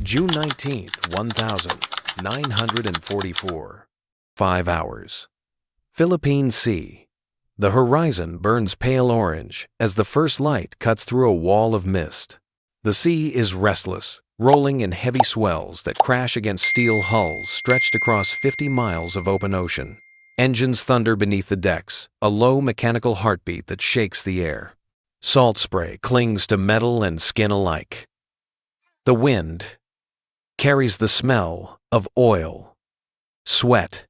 June 19th, 1944. 5 hours. Philippine Sea. The horizon burns pale orange as the first light cuts through a wall of mist. The sea is restless, rolling in heavy swells that crash against steel hulls stretched across 50 miles of open ocean. Engines thunder beneath the decks, a low mechanical heartbeat that shakes the air. Salt spray clings to metal and skin alike. The wind carries the smell of oil, sweat,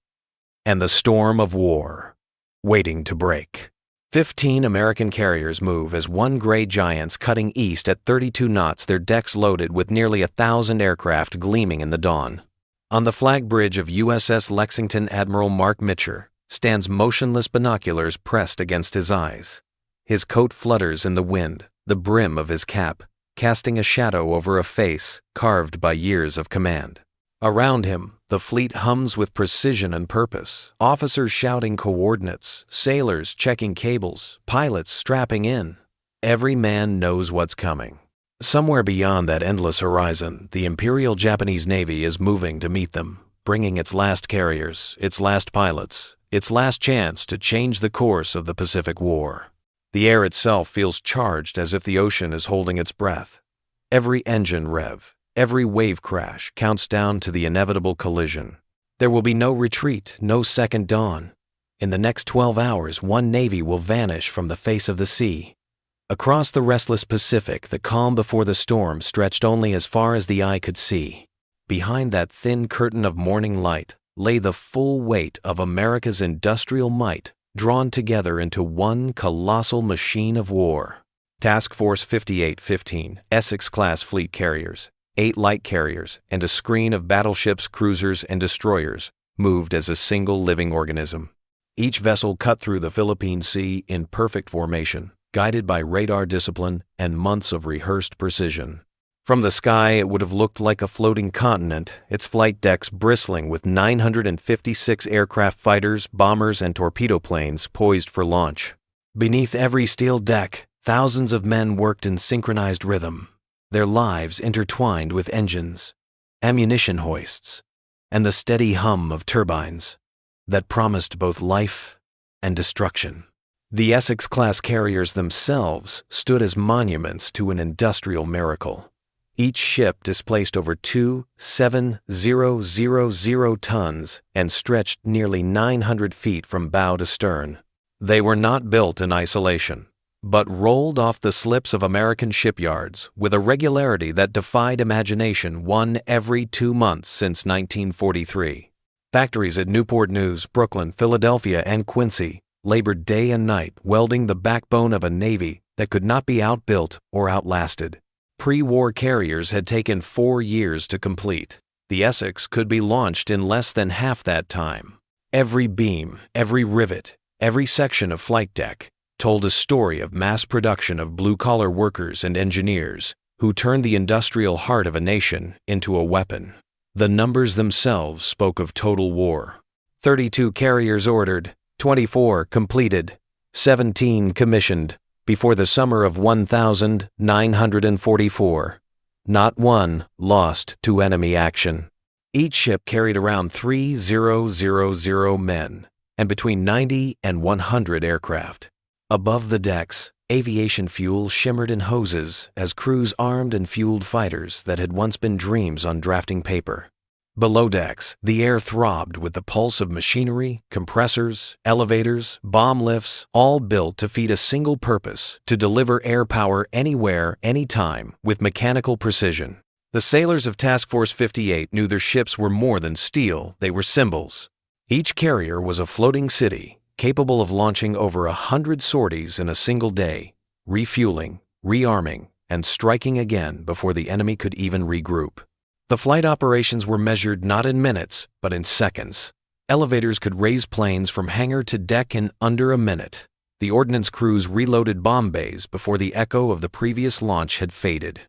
and the storm of war, waiting to break. 15 American carriers move as one gray giants cutting east at 32 knots, their decks loaded with nearly 1,000 aircraft gleaming in the dawn. On the flag bridge of USS Lexington, Admiral Mark Mitcher stands motionless, binoculars pressed against his eyes. His coat flutters in the wind, the brim of his cap casting a shadow over a face carved by years of command. Around him, the fleet hums with precision and purpose, officers shouting coordinates, sailors checking cables, pilots strapping in. Every man knows what's coming. Somewhere beyond that endless horizon, the Imperial Japanese Navy is moving to meet them, bringing its last carriers, its last pilots, its last chance to change the course of the Pacific War. The air itself feels charged as if the ocean is holding its breath. Every engine rev, every wave crash counts down to the inevitable collision. There will be no retreat, no second dawn. In the next 12 hours, one navy will vanish from the face of the sea. Across the restless Pacific, the calm before the storm stretched only as far as the eye could see. Behind that thin curtain of morning light lay the full weight of America's industrial might, drawn together into one colossal machine of war. Task Force 5815, Essex-class fleet carriers, 8 light carriers, and a screen of battleships, cruisers, and destroyers moved as a single living organism. Each vessel cut through the Philippine Sea in perfect formation, guided by radar discipline and months of rehearsed precision. From the sky, it would have looked like a floating continent, its flight decks bristling with 956 aircraft fighters, bombers, and torpedo planes poised for launch. Beneath every steel deck, thousands of men worked in synchronized rhythm, their lives intertwined with engines, ammunition hoists, and the steady hum of turbines that promised both life and destruction. The Essex-class carriers themselves stood as monuments to an industrial miracle. Each ship displaced over 2,700 tons and stretched nearly 900 feet from bow to stern. They were not built in isolation, but rolled off the slips of American shipyards with a regularity that defied imagination, one every 2 months since 1943. Factories at Newport News, Brooklyn, Philadelphia, and Quincy labored day and night, welding the backbone of a navy that could not be outbuilt or outlasted. Pre-war carriers had taken 4 years to complete. The Essex could be launched in less than half that time. Every beam, every rivet, every section of flight deck told a story of mass production of blue-collar workers and engineers who turned the industrial heart of a nation into a weapon. The numbers themselves spoke of total war. 32 carriers ordered, 24 completed, 17 commissioned. Before the summer of 1944, not one lost to enemy action. Each ship carried around 3,000 men and between 90 and 100 aircraft. Above the decks, aviation fuel shimmered in hoses as crews armed and fueled fighters that had once been dreams on drafting paper. Below decks, the air throbbed with the pulse of machinery, compressors, elevators, bomb lifts, all built to feed a single purpose: to deliver air power anywhere, anytime, with mechanical precision. The sailors of Task Force 58 knew their ships were more than steel, they were symbols. Each carrier was a floating city, capable of launching over 100 sorties in a single day, refueling, rearming, and striking again before the enemy could even regroup. The flight operations were measured not in minutes, but in seconds. Elevators could raise planes from hangar to deck in under a minute. The ordnance crews reloaded bomb bays before the echo of the previous launch had faded.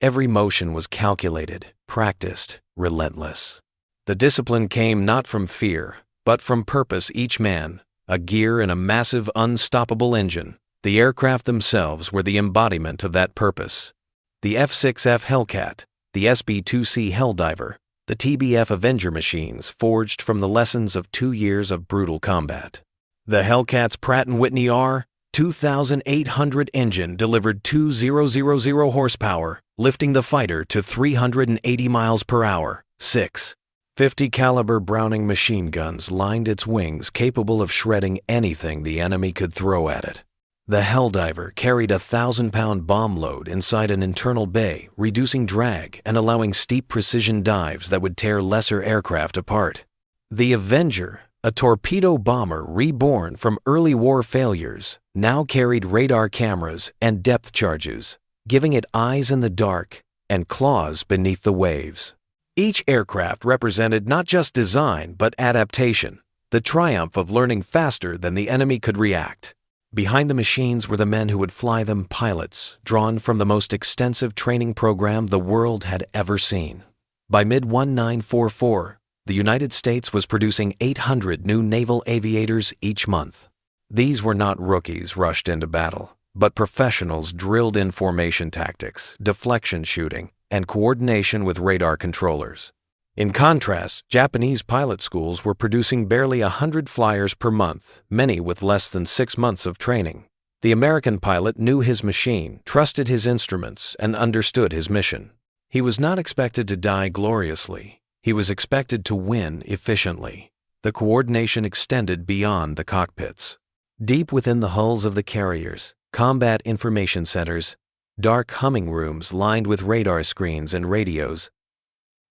Every motion was calculated, practiced, relentless. The discipline came not from fear, but from purpose. Each man, a gear in a massive, unstoppable engine. The aircraft themselves were the embodiment of that purpose. The F-6F Hellcat, the SB-2C Helldiver, the TBF Avenger machines forged from the lessons of 2 years of brutal combat. The Hellcat's Pratt & Whitney R 2,800 engine delivered 2,000 horsepower, lifting the fighter to 380 miles per hour. 6 50 caliber Browning machine guns lined its wings, capable of shredding anything the enemy could throw at it. The Helldiver carried a 1,000-pound bomb load inside an internal bay, reducing drag and allowing steep precision dives that would tear lesser aircraft apart. The Avenger, a torpedo bomber reborn from early war failures, now carried radar cameras and depth charges, giving it eyes in the dark and claws beneath the waves. Each aircraft represented not just design but adaptation, the triumph of learning faster than the enemy could react. Behind the machines were the men who would fly them, pilots, drawn from the most extensive training program the world had ever seen. By mid-1944, the United States was producing 800 new naval aviators each month. These were not rookies rushed into battle, but professionals drilled in formation tactics, deflection shooting, and coordination with radar controllers. In contrast, Japanese pilot schools were producing barely 100 flyers per month, many with less than 6 months of training. The American pilot knew his machine, trusted his instruments, and understood his mission. He was not expected to die gloriously. He was expected to win efficiently. The coordination extended beyond the cockpits. Deep within the hulls of the carriers, combat information centers, dark humming rooms lined with radar screens and radios,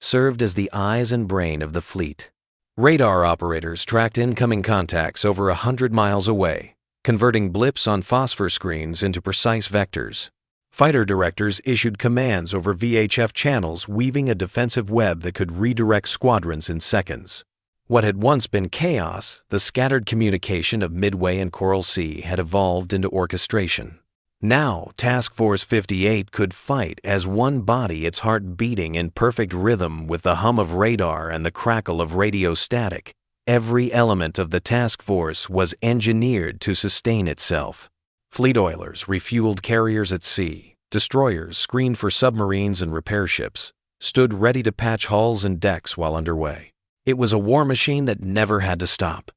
served as the eyes and brain of the fleet. Radar operators tracked incoming contacts over 100 miles away, converting blips on phosphor screens into precise vectors. Fighter directors issued commands over VHF channels, weaving a defensive web that could redirect squadrons in seconds. What had once been chaos, the scattered communication of Midway and Coral Sea, had evolved into orchestration. Now, Task Force 58 could fight as one body, its heart beating in perfect rhythm with the hum of radar and the crackle of radio static. Every element of the task force was engineered to sustain itself. Fleet oilers refueled carriers at sea. Destroyers screened for submarines and repair ships, stood ready to patch hulls and decks while underway. It was a war machine that never had to stop.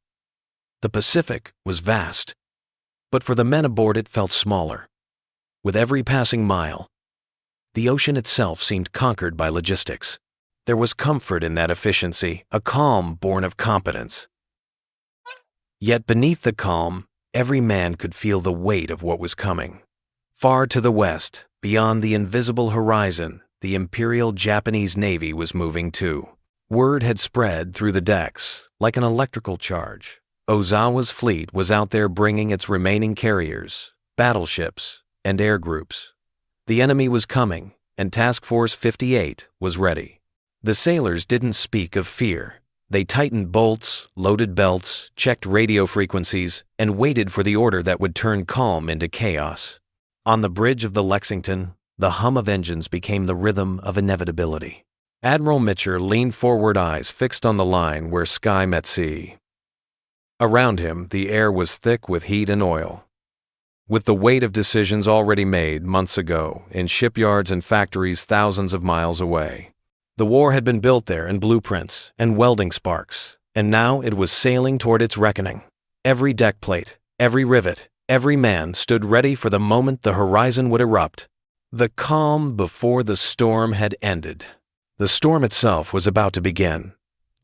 The Pacific was vast, but for the men aboard it felt smaller. With every passing mile, the ocean itself seemed conquered by logistics. There was comfort in that efficiency, a calm born of competence. Yet beneath the calm, every man could feel the weight of what was coming. Far to the west, beyond the invisible horizon, the Imperial Japanese Navy was moving too. Word had spread through the decks, like an electrical charge. Ozawa's fleet was out there bringing its remaining carriers, battleships, and air groups. The enemy was coming, and Task Force 58 was ready. The sailors didn't speak of fear. They tightened bolts, loaded belts, checked radio frequencies, and waited for the order that would turn calm into chaos. On the bridge of the Lexington, the hum of engines became the rhythm of inevitability. Admiral Mitcher leaned forward, eyes fixed on the line where sky met sea. Around him, the air was thick with heat and oil. With the weight of decisions already made months ago in shipyards and factories thousands of miles away. The war had been built there in blueprints and welding sparks, and now it was sailing toward its reckoning. Every deck plate, every rivet, every man stood ready for the moment the horizon would erupt. The calm before the storm had ended. The storm itself was about to begin.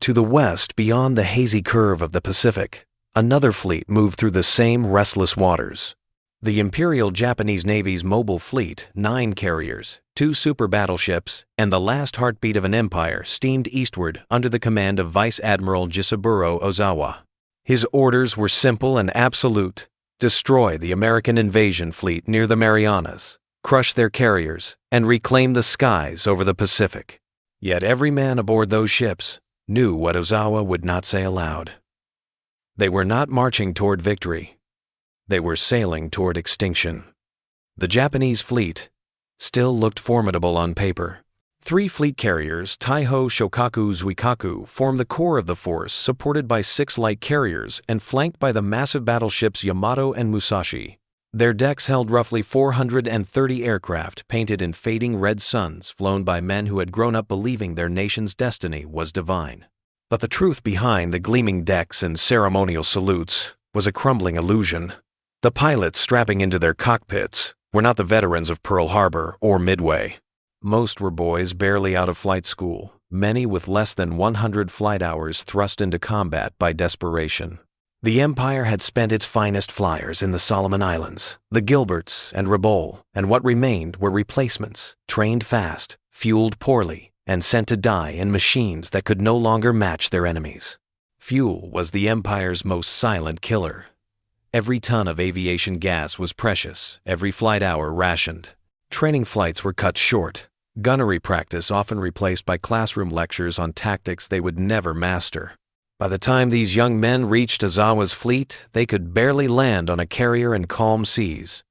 To the west, beyond the hazy curve of the Pacific, another fleet moved through the same restless waters. The Imperial Japanese Navy's mobile fleet, 9 carriers, 2 super battleships, and the last heartbeat of an empire steamed eastward under the command of Vice Admiral Jisaburo Ozawa. His orders were simple and absolute: destroy the American invasion fleet near the Marianas, crush their carriers, and reclaim the skies over the Pacific. Yet every man aboard those ships knew what Ozawa would not say aloud. They were not marching toward victory. They were sailing toward extinction. The Japanese fleet still looked formidable on paper. 3 fleet carriers, Taiho, Shokaku, Zuikaku, formed the core of the force, supported by 6 light carriers and flanked by the massive battleships Yamato and Musashi. Their decks held roughly 430 aircraft painted in fading red suns flown by men who had grown up believing their nation's destiny was divine. But the truth behind the gleaming decks and ceremonial salutes was a crumbling illusion. The pilots strapping into their cockpits were not the veterans of Pearl Harbor or Midway. Most were boys barely out of flight school, many with less than 100 flight hours thrust into combat by desperation. The Empire had spent its finest flyers in the Solomon Islands, the Gilberts and Rabaul, and what remained were replacements, trained fast, fueled poorly, and sent to die in machines that could no longer match their enemies. Fuel was the Empire's most silent killer. Every ton of aviation gas was precious, every flight hour rationed. Training flights were cut short, gunnery practice often replaced by classroom lectures on tactics they would never master. By the time these young men reached Ozawa's fleet, they could barely land on a carrier in calm seas.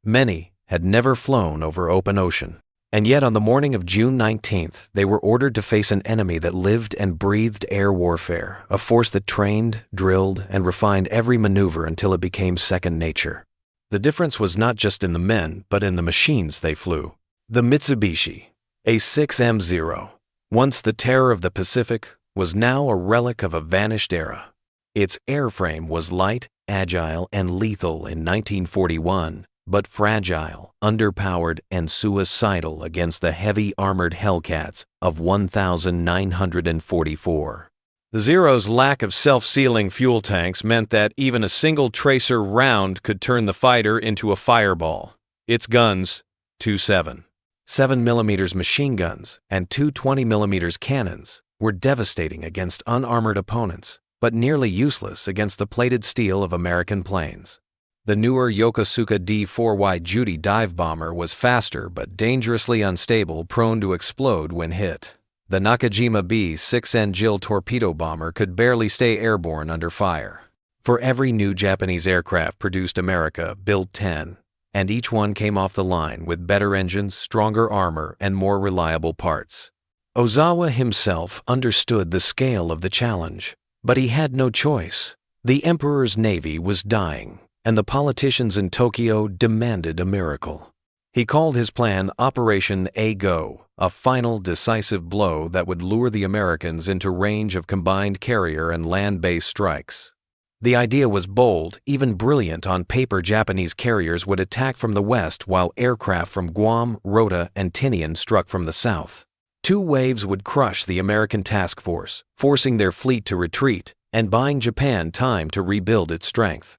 Many had never flown over open ocean. And yet on the morning of June 19th, they were ordered to face an enemy that lived and breathed air warfare, a force that trained, drilled, and refined every maneuver until it became second nature. The difference was not just in the men, but in the machines they flew. The Mitsubishi, a 6M0, once the terror of the Pacific, was now a relic of a vanished era. Its airframe was light, agile, and lethal in 1941, but fragile, underpowered, and suicidal against the heavy armored Hellcats of 1944. The Zero's lack of self-sealing fuel tanks meant that even a single tracer round could turn the fighter into a fireball. Its guns, 2.7, 7mm machine guns, and two 20mm cannons, were devastating against unarmored opponents, but nearly useless against the plated steel of American planes. The newer Yokosuka D-4Y Judy dive bomber was faster but dangerously unstable, prone to explode when hit. The Nakajima B-6N JIL torpedo bomber could barely stay airborne under fire. For every new Japanese aircraft produced, America built 10, and each one came off the line with better engines, stronger armor, and more reliable parts. Ozawa himself understood the scale of the challenge, but he had no choice. The Emperor's navy was dying, and the politicians in Tokyo demanded a miracle. He called his plan Operation A-Go, a final decisive blow that would lure the Americans into range of combined carrier and land-based strikes. The idea was bold, even brilliant on paper. Japanese carriers would attack from the west while aircraft from Guam, Rota, and Tinian struck from the south. Two waves would crush the American task force, forcing their fleet to retreat and buying Japan time to rebuild its strength.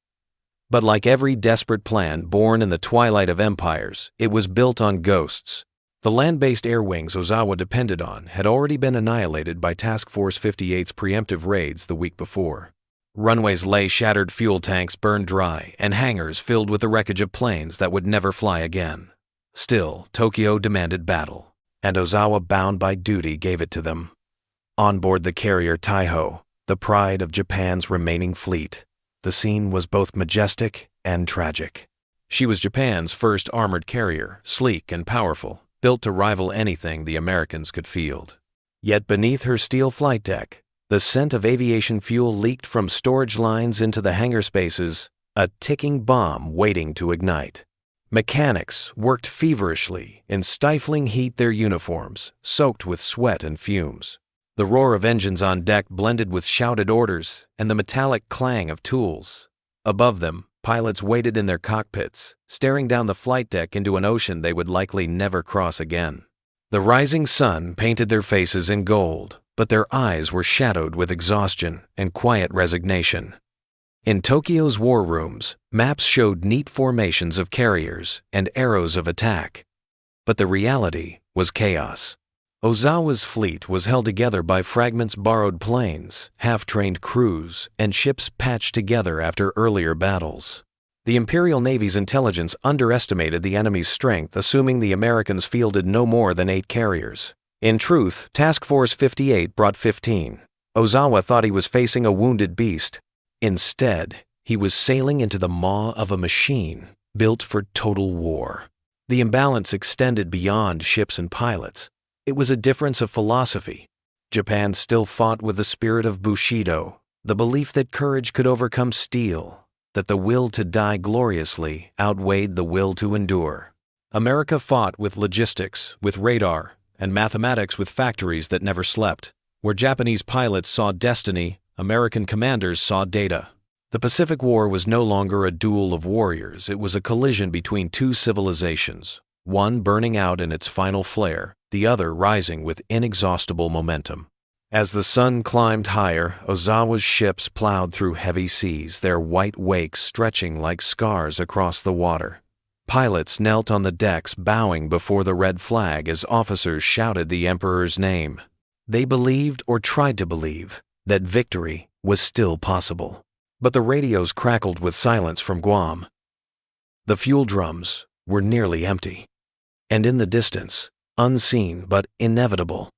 But like every desperate plan born in the twilight of empires, it was built on ghosts. The land-based air wings Ozawa depended on had already been annihilated by Task Force 58's preemptive raids the week before. Runways lay shattered, fuel tanks burned dry, and hangars filled with the wreckage of planes that would never fly again. Still, Tokyo demanded battle, and Ozawa, bound by duty, gave it to them. On board the carrier Taiho, the pride of Japan's remaining fleet, the scene was both majestic and tragic. She was Japan's first armored carrier, sleek and powerful, built to rival anything the Americans could field. Yet beneath her steel flight deck, the scent of aviation fuel leaked from storage lines into the hangar spaces, a ticking bomb waiting to ignite. Mechanics worked feverishly in stifling heat, their uniforms soaked with sweat and fumes. The roar of engines on deck blended with shouted orders and the metallic clang of tools. Above them, pilots waited in their cockpits, staring down the flight deck into an ocean they would likely never cross again. The rising sun painted their faces in gold, but their eyes were shadowed with exhaustion and quiet resignation. In Tokyo's war rooms, maps showed neat formations of carriers and arrows of attack. But the reality was chaos. Ozawa's fleet was held together by fragments, borrowed planes, half-trained crews, and ships patched together after earlier battles. The Imperial Navy's intelligence underestimated the enemy's strength, assuming the Americans fielded no more than 8 carriers. In truth, Task Force 58 brought 15. Ozawa thought he was facing a wounded beast. Instead, he was sailing into the maw of a machine built for total war. The imbalance extended beyond ships and pilots. It was a difference of philosophy. Japan still fought with the spirit of Bushido, the belief that courage could overcome steel. that the will to die gloriously outweighed the will to endure. America fought with logistics, with radar, and mathematics with factories that never slept. Where Japanese pilots saw destiny, American commanders saw data. The Pacific War was no longer a duel of warriors, it was a collision between two civilizations, one burning out in its final flare, the other rising with inexhaustible momentum. As the sun climbed higher, Ozawa's ships plowed through heavy seas, their white wakes stretching like scars across the water. Pilots knelt on the decks bowing before the red flag as officers shouted the Emperor's name. They believed, or tried to believe, that victory was still possible. But the radios crackled with silence from Guam. The fuel drums were nearly empty. And in the distance, unseen but inevitable,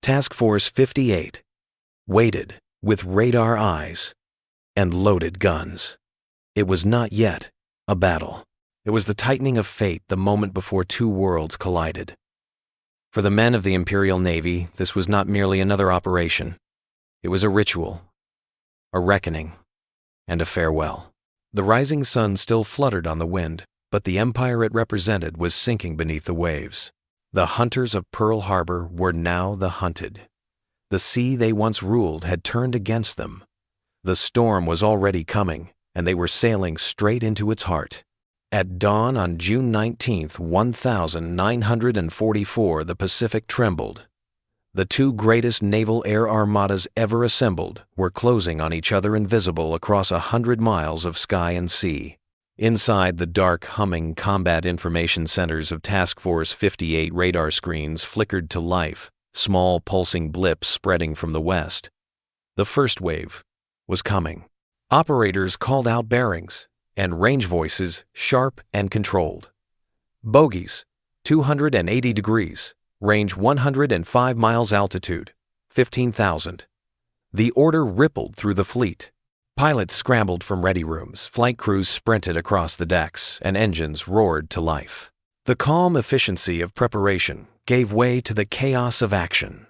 Task Force 58 waited with radar eyes and loaded guns. It was not yet a battle. It was the tightening of fate the moment before two worlds collided. For the men of the Imperial Navy, this was not merely another operation. It was a ritual, a reckoning, and a farewell. The rising sun still fluttered on the wind, but the empire it represented was sinking beneath the waves. The hunters of Pearl Harbor were now the hunted. The sea they once ruled had turned against them. The storm was already coming, and they were sailing straight into its heart. At dawn on June 19, 1944, the Pacific trembled. The two greatest naval air armadas ever assembled were closing on each other invisible across 100 miles of sky and sea. Inside the dark, humming combat information centers of Task Force 58 radar screens flickered to life, small pulsing blips spreading from the west. The first wave was coming. Operators called out bearings, and range voices sharp and controlled. Bogies, 280 degrees, range 105 miles altitude, 15,000. The order rippled through the fleet. Pilots scrambled from ready rooms, flight crews sprinted across the decks, and engines roared to life. The calm efficiency of preparation gave way to the chaos of action.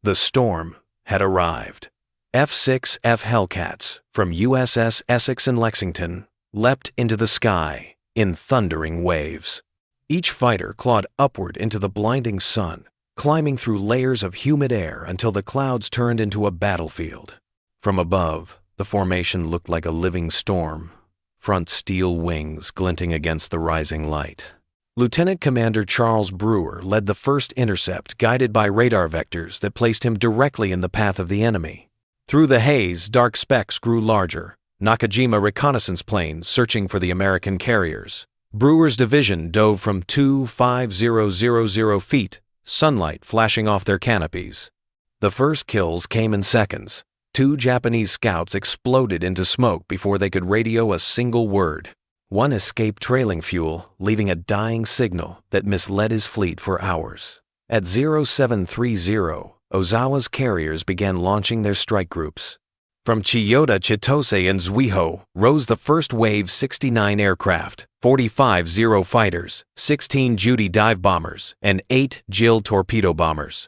The storm had arrived. F-6F Hellcats from USS Essex and Lexington leapt into the sky in thundering waves. Each fighter clawed upward into the blinding sun, climbing through layers of humid air until the clouds turned into a battlefield. From above, the formation looked like a living storm, front steel wings glinting against the rising light. Lieutenant Commander Charles Brewer led the first intercept guided by radar vectors that placed him directly in the path of the enemy. Through the haze, dark specks grew larger, Nakajima reconnaissance planes searching for the American carriers. Brewer's division dove from 2,500 feet, sunlight flashing off their canopies. The first kills came in seconds. Two Japanese scouts exploded into smoke before they could radio a single word. One escaped trailing fuel, leaving a dying signal that misled his fleet for hours. At 0730, Ozawa's carriers began launching their strike groups. From Chiyoda, Chitose, and Zuiho rose the first wave 69 aircraft, 45 Zero fighters, 16 Judy dive bombers, and 8 Jill torpedo bombers.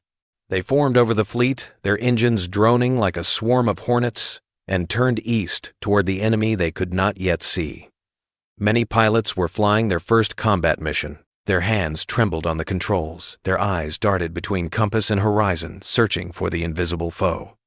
They formed over the fleet, their engines droning like a swarm of hornets, and turned east toward the enemy they could not yet see. Many pilots were flying their first combat mission. Their hands trembled on the controls, their eyes darted between compass and horizon, searching for the invisible foe.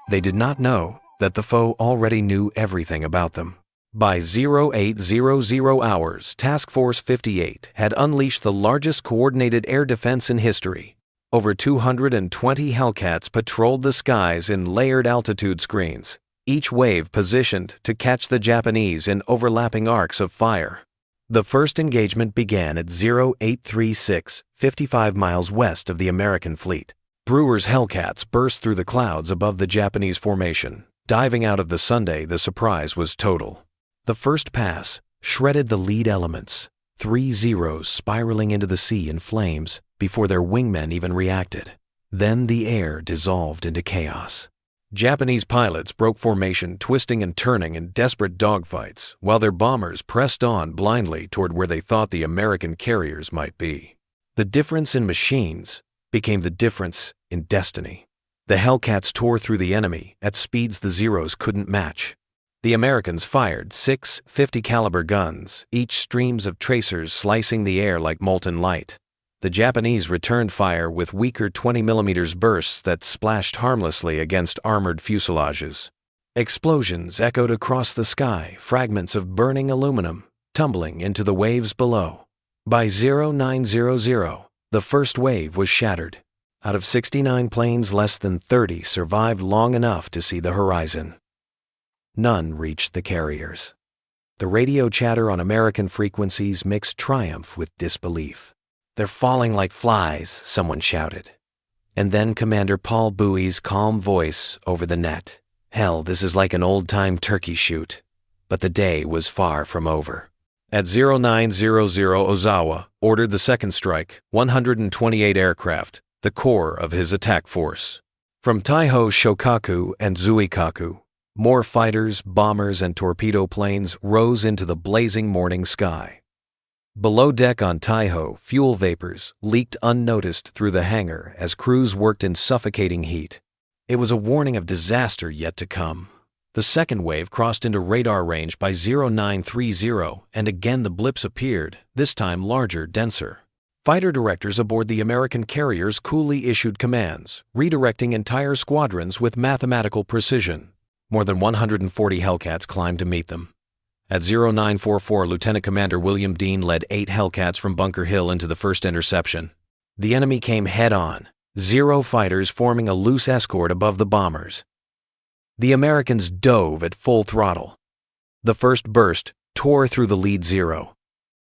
They did not know that the foe already knew everything about them. By 0800 hours, Task Force 58 had unleashed the largest coordinated air defense in history. Over 220 Hellcats patrolled the skies in layered altitude screens, each wave positioned to catch the Japanese in overlapping arcs of fire. The first engagement began at 0836, 55 miles west of the American fleet. Brewer's Hellcats burst through the clouds above the Japanese formation. Diving out of the Sunday, the surprise was total. The first pass shredded the lead elements, 3 Zeros spiraling into the sea in flames before their wingmen even reacted. Then the air dissolved into chaos. Japanese pilots broke formation, twisting and turning in desperate dogfights, while their bombers pressed on blindly toward where they thought the American carriers might be. The difference in machines became the difference in destiny. The Hellcats tore through the enemy at speeds the Zeros couldn't match. The Americans fired 6 50-caliber guns, each streams of tracers slicing the air like molten light. The Japanese returned fire with weaker 20mm bursts that splashed harmlessly against armored fuselages. Explosions echoed across the sky, fragments of burning aluminum tumbling into the waves below. By 0900, the first wave was shattered. Out of 69 planes, less than 30 survived long enough to see the horizon. None reached the carriers. The radio chatter on American frequencies mixed triumph with disbelief. "They're falling like flies," someone shouted. And then Commander Paul Bowie's calm voice over the net. "Hell, this is like an old-time turkey shoot." But the day was far from over. At 0900, Ozawa ordered the second strike, 128 aircraft, the core of his attack force. From Taiho Shokaku and Zuikaku, more fighters, bombers, and torpedo planes rose into the blazing morning sky. Below deck on Taiho, fuel vapors leaked unnoticed through the hangar as crews worked in suffocating heat. It was a warning of disaster yet to come. The second wave crossed into radar range by 0930, and again the blips appeared, this time larger, denser. Fighter directors aboard the American carriers coolly issued commands, redirecting entire squadrons with mathematical precision. More than 140 Hellcats climbed to meet them. At 0944, Lieutenant Commander William Dean led 8 Hellcats from Bunker Hill into the first interception. The enemy came head-on, 0 fighters forming a loose escort above the bombers. The Americans dove at full throttle. The first burst tore through the lead 0,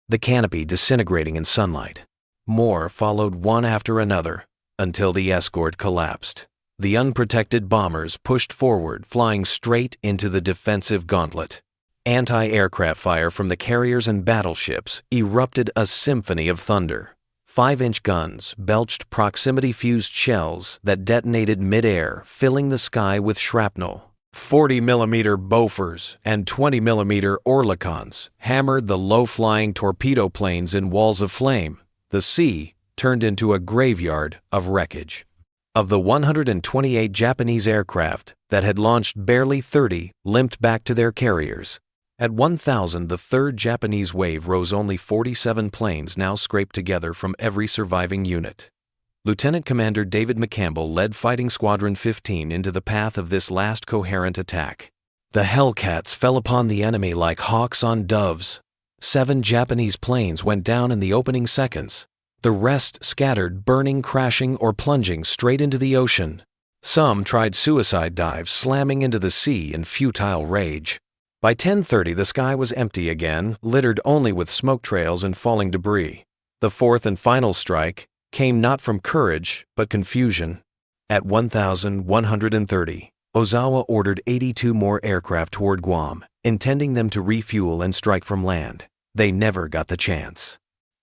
the canopy disintegrating in sunlight. More followed one after another, until the escort collapsed. The unprotected bombers pushed forward, flying straight into the defensive gauntlet. Anti-aircraft fire from the carriers and battleships erupted a symphony of thunder. 5-inch guns belched proximity-fused shells that detonated mid-air, filling the sky with shrapnel. 40mm Bofors and 20mm Oerlikons hammered the low-flying torpedo planes in walls of flame. The sea turned into a graveyard of wreckage. Of the 128 Japanese aircraft that had launched, barely 30 limped back to their carriers. At 1,000, the third Japanese wave rose only 47 planes now scraped together from every surviving unit. Lieutenant Commander David McCampbell led Fighting Squadron 15 into the path of this last coherent attack. The Hellcats fell upon the enemy like hawks on doves. 7 Japanese planes went down in the opening seconds. The rest scattered, burning, crashing, or plunging straight into the ocean. Some tried suicide dives, slamming into the sea in futile rage. By 10:30, the sky was empty again, littered only with smoke trails and falling debris. The fourth and final strike came not from courage, but confusion. At 1,130, Ozawa ordered 82 more aircraft toward Guam, intending them to refuel and strike from land. They never got the chance.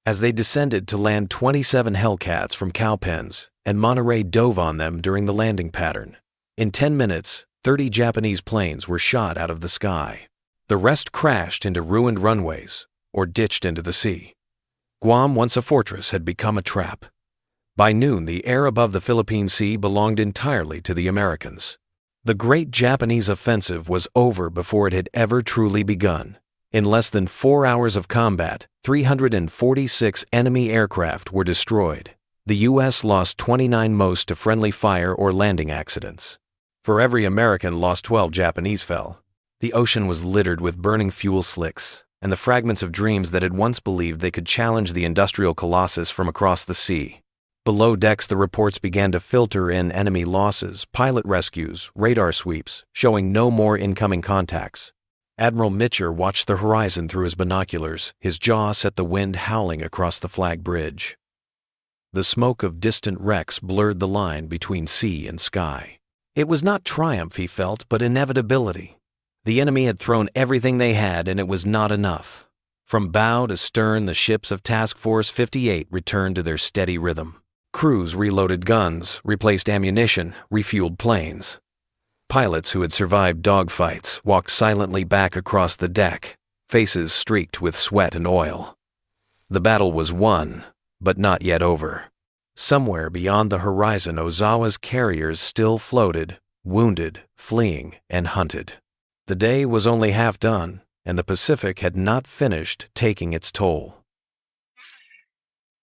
As they descended to land 27 Hellcats from cowpens, and Monterey dove on them during the landing pattern. In 10 minutes, 30 Japanese planes were shot out of the sky. The rest crashed into ruined runways or ditched into the sea. Guam, once a fortress, had become a trap. By noon, the air above the Philippine Sea belonged entirely to the Americans. The great Japanese offensive was over before it had ever truly begun. In less than 4 hours of combat, 346 enemy aircraft were destroyed. The U.S. lost 29, most to friendly fire or landing accidents. For every American lost, 12 Japanese fell. The ocean was littered with burning fuel slicks and the fragments of dreams that had once believed they could challenge the industrial colossus from across the sea. Below decks, the reports began to filter in enemy losses, pilot rescues, radar sweeps, showing no more incoming contacts. Admiral Mitcher watched the horizon through his binoculars, his jaw set the wind howling across the flag bridge. The smoke of distant wrecks blurred the line between sea and sky. It was not triumph he felt, but inevitability. The enemy had thrown everything they had, and it was not enough. From bow to stern, the ships of Task Force 58 returned to their steady rhythm. Crews reloaded guns, replaced ammunition, refueled planes. Pilots who had survived dogfights walked silently back across the deck, faces streaked with sweat and oil. The battle was won, but not yet over. Somewhere beyond the horizon, Ozawa's carriers still floated, wounded, fleeing, and hunted. The day was only half done, and the Pacific had not finished taking its toll.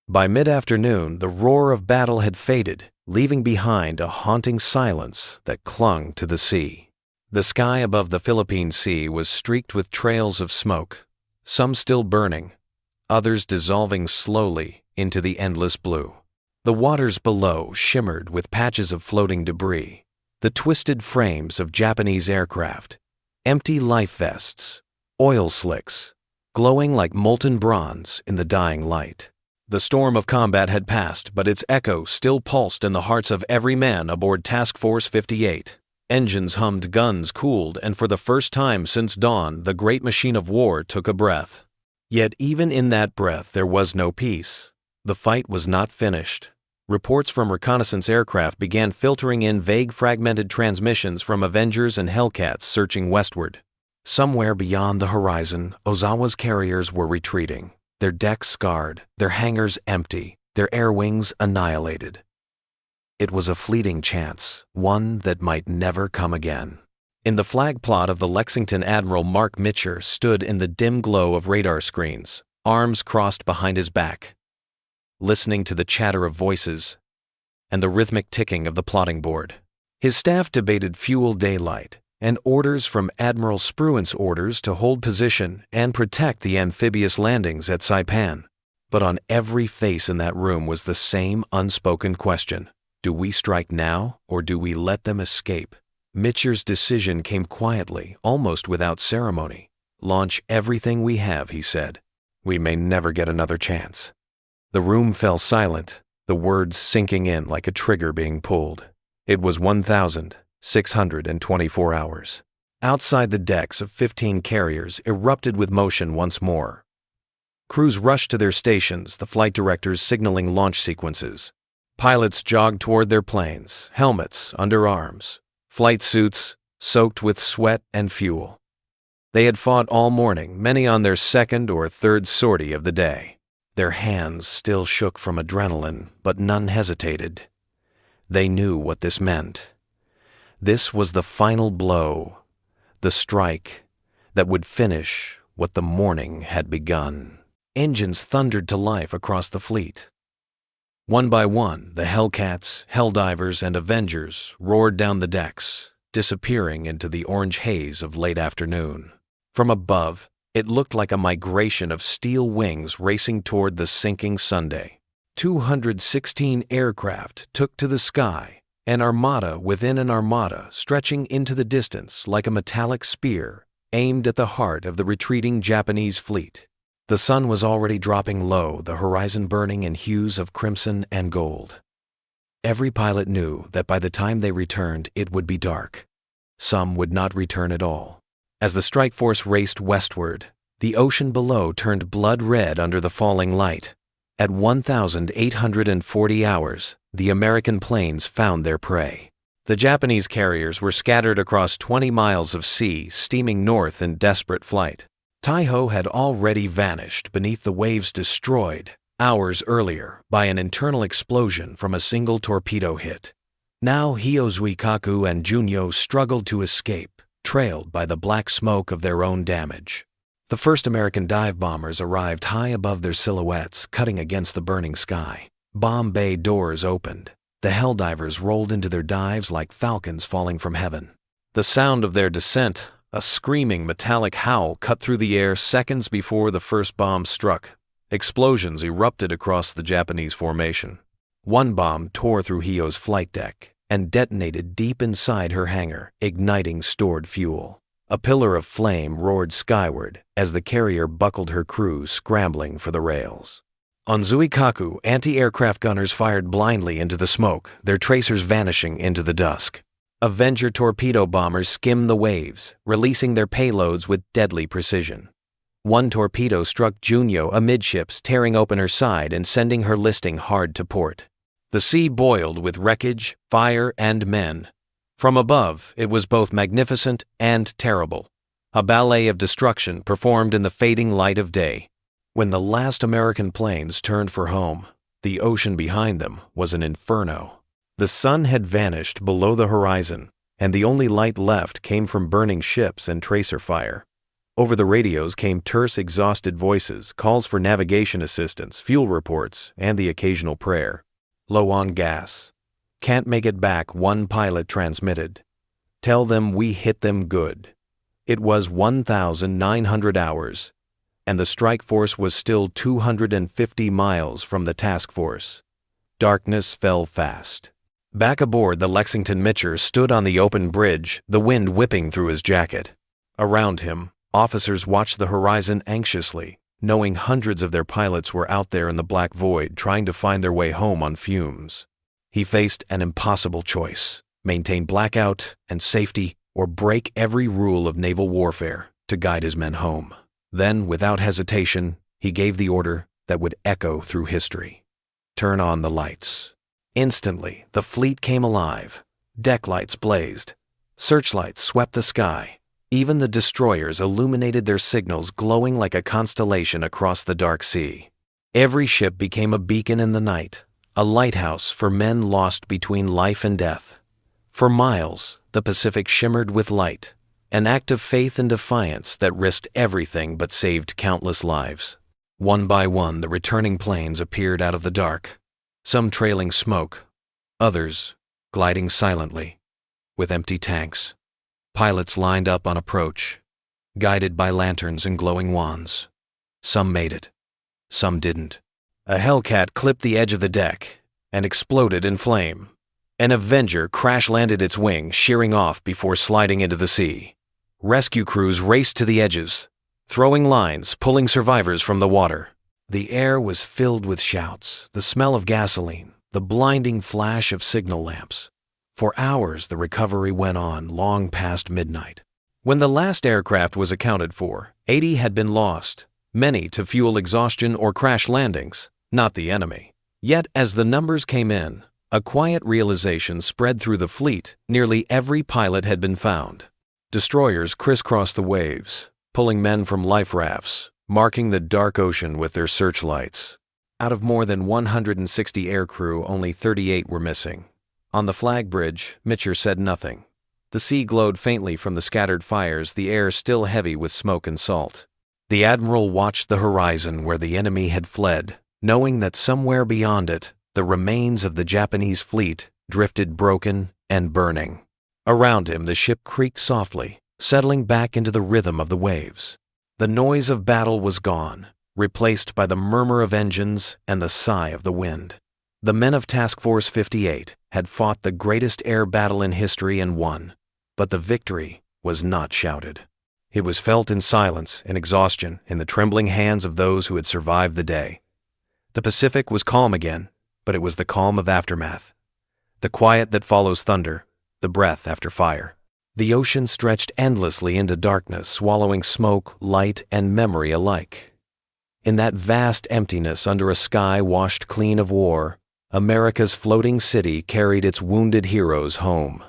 By mid-afternoon, the roar of battle had faded, leaving behind a haunting silence that clung to the sea. The sky above the Philippine Sea was streaked with trails of smoke, some still burning, others dissolving slowly into the endless blue. The waters below shimmered with patches of floating debris, the twisted frames of Japanese aircraft, empty life vests, oil slicks, glowing like molten bronze in the dying light. The storm of combat had passed, but its echo still pulsed in the hearts of every man aboard Task Force 58. Engines hummed, guns cooled, and for the first time since dawn, the great machine of war took a breath. Yet even in that breath there was no peace. The fight was not finished. Reports from reconnaissance aircraft began filtering in vague fragmented transmissions from Avengers and Hellcats searching westward. Somewhere beyond the horizon, Ozawa's carriers were retreating, their decks scarred, their hangars empty, their air wings annihilated. It was a fleeting chance, one that might never come again. In the flag plot of the Lexington, Admiral Mark Mitcher stood in the dim glow of radar screens, arms crossed behind his back, listening to the chatter of voices and the rhythmic ticking of the plotting board. His staff debated fuel daylight and orders from Admiral Spruant's orders to hold position and protect the amphibious landings at Saipan. But on every face in that room was the same unspoken question. Do we strike now, or do we let them escape? Mitcher's decision came quietly, almost without ceremony. Launch everything we have, he said. We may never get another chance. The room fell silent, the words sinking in like a trigger being pulled. It was 1,624 hours. Outside the decks of 15 carriers erupted with motion once more. Crews rushed to their stations, the flight directors signaling launch sequences. Pilots jogged toward their planes, helmets under arms, flight suits soaked with sweat and fuel. They had fought all morning, many on their second or third sortie of the day. Their hands still shook from adrenaline, but none hesitated. They knew what this meant. This was the final blow, the strike that would finish what the morning had begun. Engines thundered to life across the fleet. One by one, the Hellcats, Helldivers, and Avengers roared down the decks, disappearing into the orange haze of late afternoon. From above, it looked like a migration of steel wings racing toward the sinking Sunday. 216 aircraft took to the sky, an armada within an armada stretching into the distance like a metallic spear aimed at the heart of the retreating Japanese fleet. The sun was already dropping low, the horizon burning in hues of crimson and gold. Every pilot knew that by the time they returned, it would be dark. Some would not return at all. As the strike force raced westward, the ocean below turned blood red under the falling light. At 1,840 hours, the American planes found their prey. The Japanese carriers were scattered across 20 miles of sea, steaming north in desperate flight. Taiho had already vanished beneath the waves, destroyed hours earlier by an internal explosion from a single torpedo hit. Now Hiozuikaku and Junyo struggled to escape, trailed by the black smoke of their own damage. The first American dive bombers arrived high above their silhouettes, cutting against the burning sky. Bomb bay doors opened. The Helldivers rolled into their dives like falcons falling from heaven. The sound of their descent, a screaming metallic howl, cut through the air seconds before the first bomb struck. Explosions erupted across the Japanese formation. One bomb tore through Hio's flight deck and detonated deep inside her hangar, igniting stored fuel. A pillar of flame roared skyward as the carrier buckled her crew, scrambling for the rails. On Zuikaku, anti-aircraft gunners fired blindly into the smoke, their tracers vanishing into the dusk. Avenger torpedo bombers skimmed the waves, releasing their payloads with deadly precision. One torpedo struck Junyo amidships, tearing open her side and sending her listing hard to port. The sea boiled with wreckage, fire, and men. From above, it was both magnificent and terrible, a ballet of destruction performed in the fading light of day. When the last American planes turned for home, the ocean behind them was an inferno. The sun had vanished below the horizon, and the only light left came from burning ships and tracer fire. Over the radios came terse, exhausted voices, calls for navigation assistance, fuel reports, and the occasional prayer. Low on gas. Can't make it back, one pilot transmitted. Tell them we hit them good. It was 1,900 hours, and the strike force was still 250 miles from the task force. Darkness fell fast. Back aboard the Lexington, Mitcher stood on the open bridge, the wind whipping through his jacket. Around him, officers watched the horizon anxiously, knowing hundreds of their pilots were out there in the black void trying to find their way home on fumes. He faced an impossible choice: maintain blackout and safety, or break every rule of naval warfare to guide his men home. Then, without hesitation, he gave the order that would echo through history. Turn on the lights. Instantly, the fleet came alive. Deck lights blazed. Searchlights swept the sky. Even the destroyers illuminated their signals, glowing like a constellation across the dark sea. Every ship became a beacon in the night, a lighthouse for men lost between life and death. For miles, the Pacific shimmered with light, an act of faith and defiance that risked everything but saved countless lives. One by one, the returning planes appeared out of the dark, some trailing smoke, others gliding silently, with empty tanks. Pilots lined up on approach, guided by lanterns and glowing wands. Some made it, some didn't. A Hellcat clipped the edge of the deck and exploded in flame. An Avenger crash-landed its wing, shearing off before sliding into the sea. Rescue crews raced to the edges, throwing lines, pulling survivors from the water. The air was filled with shouts, the smell of gasoline, the blinding flash of signal lamps. For hours the recovery went on, long past midnight. When the last aircraft was accounted for, 80 had been lost, many to fuel exhaustion or crash landings, not the enemy. Yet as the numbers came in, a quiet realization spread through the fleet: nearly every pilot had been found. Destroyers crisscrossed the waves, pulling men from life rafts, marking the dark ocean with their searchlights. Out of more than 160 aircrew, only 38 were missing. On the flag bridge, Mitcher said nothing. The sea glowed faintly from the scattered fires, the air still heavy with smoke and salt. The admiral watched the horizon where the enemy had fled, knowing that somewhere beyond it, the remains of the Japanese fleet drifted broken and burning. Around him, the ship creaked softly, settling back into the rhythm of the waves. The noise of battle was gone, replaced by the murmur of engines and the sigh of the wind. The men of Task Force 58 had fought the greatest air battle in history and won, but the victory was not shouted. It was felt in silence and exhaustion in the trembling hands of those who had survived the day. The Pacific was calm again, but it was the calm of aftermath. The quiet that follows thunder, the breath after fire. The ocean stretched endlessly into darkness, swallowing smoke, light, and memory alike. In that vast emptiness under a sky washed clean of war, America's floating city carried its wounded heroes home.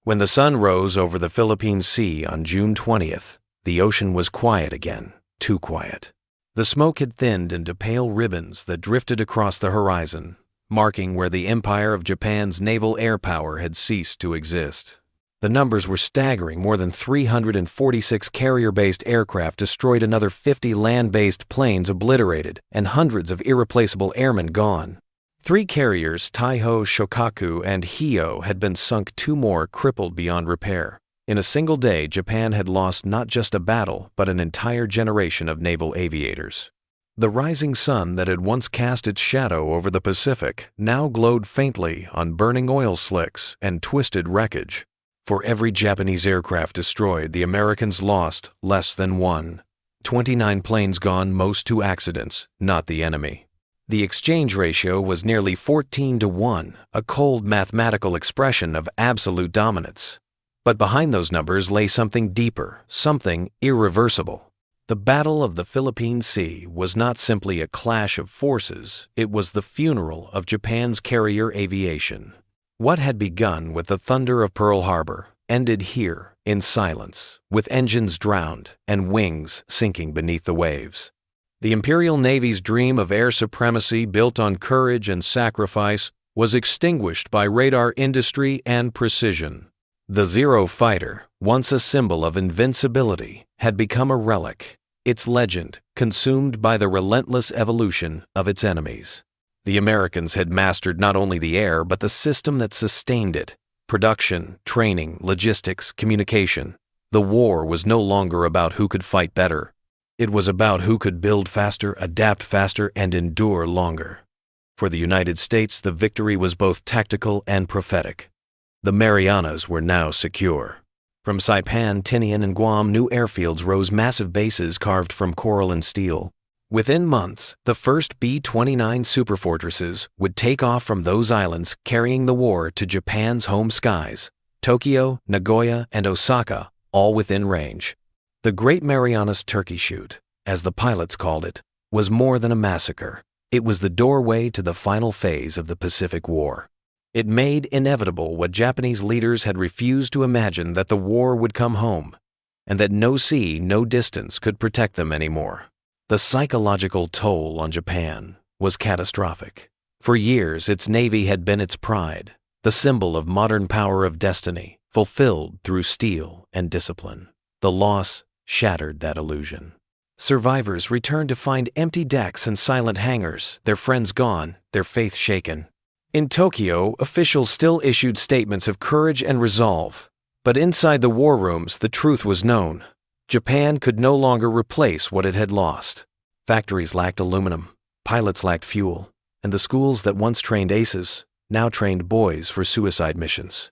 When the sun rose over the Philippine Sea on June 20th, the ocean was quiet again, too quiet. The smoke had thinned into pale ribbons that drifted across the horizon, marking where the empire of Japan's naval air power had ceased to exist. The numbers were staggering. More than 346 carrier-based aircraft destroyed, another 50 land-based planes obliterated, and hundreds of irreplaceable airmen gone. 3 carriers, Taiho, Shokaku, and Hio, had been sunk, 2 more crippled beyond repair. In a single day, Japan had lost not just a battle, but an entire generation of naval aviators. The rising sun that had once cast its shadow over the Pacific now glowed faintly on burning oil slicks and twisted wreckage. For every Japanese aircraft destroyed, the Americans lost less than 1. 29 planes gone, most to accidents, not the enemy. The exchange ratio was nearly 14-1, a cold mathematical expression of absolute dominance. But behind those numbers lay something deeper, something irreversible. The Battle of the Philippine Sea was not simply a clash of forces, it was the funeral of Japan's carrier aviation. What had begun with the thunder of Pearl Harbor ended here in silence, with engines drowned and wings sinking beneath the waves. The Imperial Navy's dream of air supremacy built on courage and sacrifice was extinguished by radar industry and precision. The Zero fighter, once a symbol of invincibility, had become a relic, its legend consumed by the relentless evolution of its enemies. The Americans had mastered not only the air but the system that sustained it: production, training, logistics, communication. The war was no longer about who could fight better. It was about who could build faster, adapt faster, and endure longer. For the United States, the victory was both tactical and prophetic. The Marianas were now secure. From Saipan, Tinian, and Guam, new airfields rose, massive bases carved from coral and steel. Within months, the first B-29 superfortresses would take off from those islands, carrying the war to Japan's home skies: Tokyo, Nagoya, and Osaka, all within range. The Great Marianas Turkey Shoot, as the pilots called it, was more than a massacre. It was the doorway to the final phase of the Pacific War. It made inevitable what Japanese leaders had refused to imagine: that the war would come home, and that no sea, no distance could protect them anymore. The psychological toll on Japan was catastrophic. For years, its navy had been its pride, the symbol of modern power, of destiny, fulfilled through steel and discipline. The loss shattered that illusion. Survivors returned to find empty decks and silent hangars, their friends gone, their faith shaken. In Tokyo, officials still issued statements of courage and resolve, but inside the war rooms, the truth was known. Japan could no longer replace what it had lost. Factories lacked aluminum, pilots lacked fuel, and the schools that once trained aces now trained boys for suicide missions.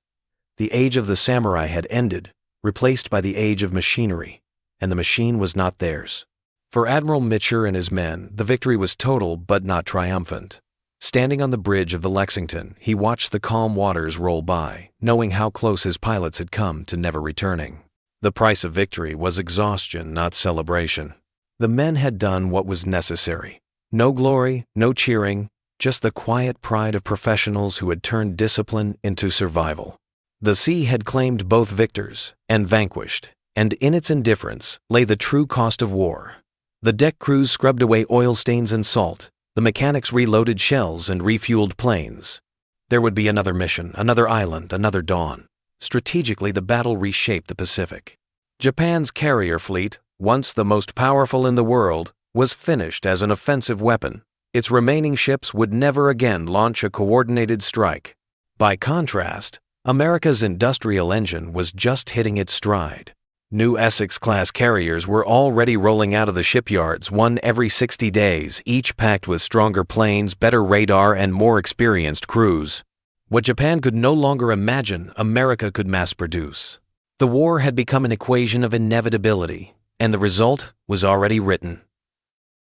The age of the samurai had ended, replaced by the age of machinery, and the machine was not theirs. For Admiral Mitcher and his men, the victory was total but not triumphant. Standing on the bridge of the Lexington, he watched the calm waters roll by, knowing how close his pilots had come to never returning. The price of victory was exhaustion, not celebration. The men had done what was necessary. No glory, no cheering, just the quiet pride of professionals who had turned discipline into survival. The sea had claimed both victors and vanquished, and in its indifference lay the true cost of war. The deck crews scrubbed away oil stains and salt. The mechanics reloaded shells and refueled planes. There would be another mission, another island, another dawn. Strategically, the battle reshaped the Pacific. Japan's carrier fleet, once the most powerful in the world, was finished as an offensive weapon. Its remaining ships would never again launch a coordinated strike. By contrast, America's industrial engine was just hitting its stride. New Essex-class carriers were already rolling out of the shipyards, one every 60 days, each packed with stronger planes, better radar, and more experienced crews. What Japan could no longer imagine, America could mass-produce. The war had become an equation of inevitability, and the result was already written.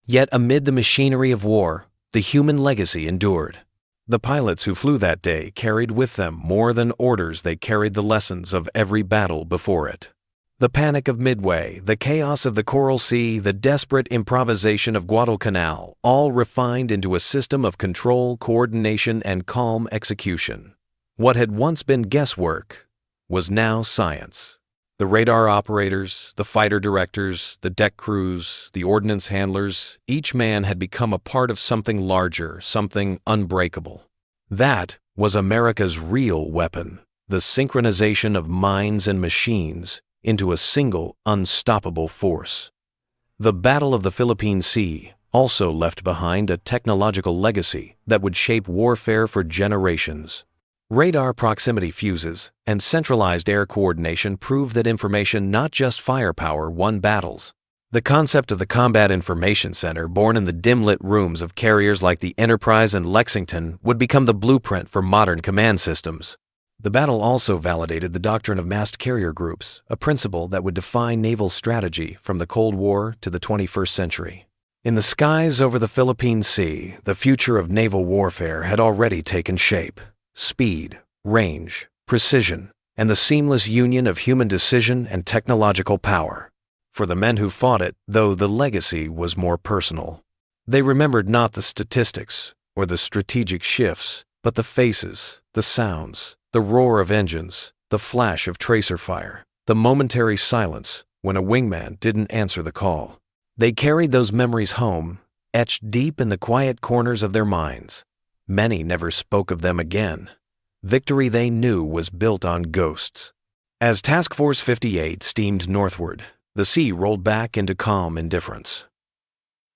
Yet amid the machinery of war, the human legacy endured. The pilots who flew that day carried with them more than orders; they carried the lessons of every battle before it. The panic of Midway, the chaos of the Coral Sea, the desperate improvisation of Guadalcanal, all refined into a system of control, coordination, and calm execution. What had once been guesswork was now science. The radar operators, the fighter directors, the deck crews, the ordnance handlers, each man had become a part of something larger, something unbreakable. That was America's real weapon, the synchronization of minds and machines into a single, unstoppable force. The Battle of the Philippine Sea also left behind a technological legacy that would shape warfare for generations. Radar proximity fuses and centralized air coordination proved that information, not just firepower, won battles. The concept of the Combat Information Center, born in the dim-lit rooms of carriers like the Enterprise and Lexington, would become the blueprint for modern command systems. The battle also validated the doctrine of massed carrier groups, a principle that would define naval strategy from the Cold War to the 21st century. In the skies over the Philippine Sea, the future of naval warfare had already taken shape. Speed, range, precision, and the seamless union of human decision and technological power. For the men who fought it, though, the legacy was more personal. They remembered not the statistics or the strategic shifts, but the faces, the sounds, the roar of engines, the flash of tracer fire, the momentary silence when a wingman didn't answer the call. They carried those memories home, etched deep in the quiet corners of their minds. Many never spoke of them again. Victory, they knew, was built on ghosts. As Task Force 58 steamed northward, the sea rolled back into calm indifference.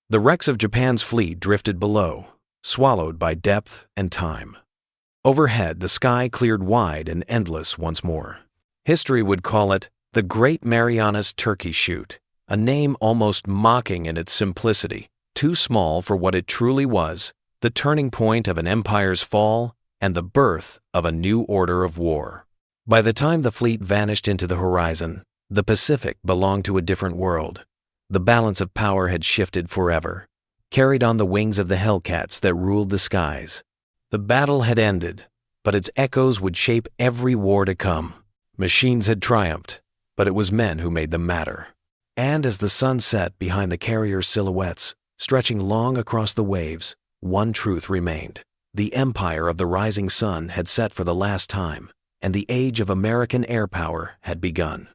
The wrecks of Japan's fleet drifted below, swallowed by depth and time. Overhead, the sky cleared wide and endless once more. History would call it the Great Marianas Turkey Shoot, a name almost mocking in its simplicity, too small for what it truly was, the turning point of an empire's fall and the birth of a new order of war. By the time the fleet vanished into the horizon, the Pacific belonged to a different world. The balance of power had shifted forever, carried on the wings of the Hellcats that ruled the skies. The battle had ended, but its echoes would shape every war to come. Machines had triumphed, but it was men who made them matter. And as the sun set behind the carrier's silhouettes, stretching long across the waves, one truth remained. The empire of the rising sun had set for the last time, and the age of American air power had begun.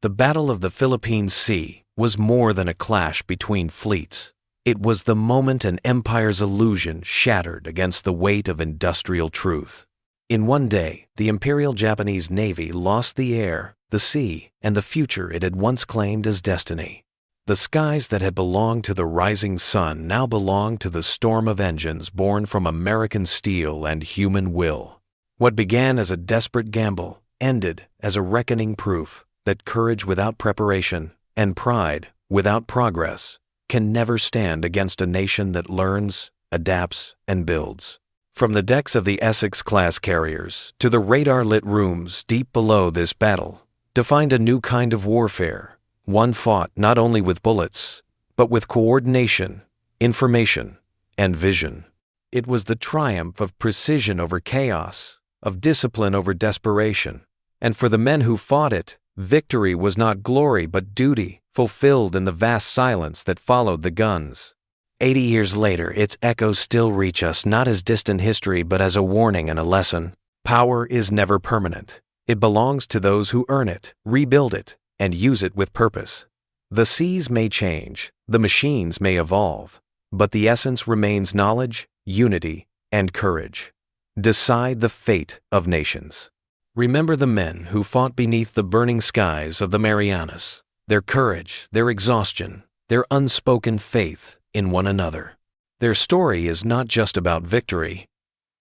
The Battle of the Philippine Sea was more than a clash between fleets. It was the moment an empire's illusion shattered against the weight of industrial truth. In one day, the Imperial Japanese Navy lost the air, the sea, and the future it had once claimed as destiny. The skies that had belonged to the rising sun now belonged to the storm of engines born from American steel and human will. What began as a desperate gamble ended as a reckoning proof that courage without preparation and pride without progress can never stand against a nation that learns, adapts, and builds. From the decks of the Essex-class carriers to the radar-lit rooms deep below this battle defined a new kind of warfare, one fought not only with bullets, but with coordination, information, and vision. It was the triumph of precision over chaos, of discipline over desperation, and for the men who fought it, victory was not glory but duty, fulfilled in the vast silence that followed the guns. 80 years later, its echoes still reach us not as distant history but as a warning and a lesson. Power is never permanent. It belongs to those who earn it, rebuild it, and use it with purpose. The seas may change, the machines may evolve, but the essence remains knowledge, unity, and courage. Decide the fate of nations. Remember the men who fought beneath the burning skies of the Marianas, their courage, their exhaustion, their unspoken faith in one another. Their story is not just about victory.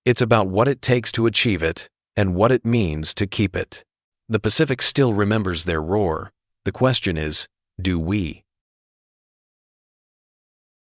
It's about what it takes to achieve it and what it means to keep it. The Pacific still remembers their roar. The question is, do we?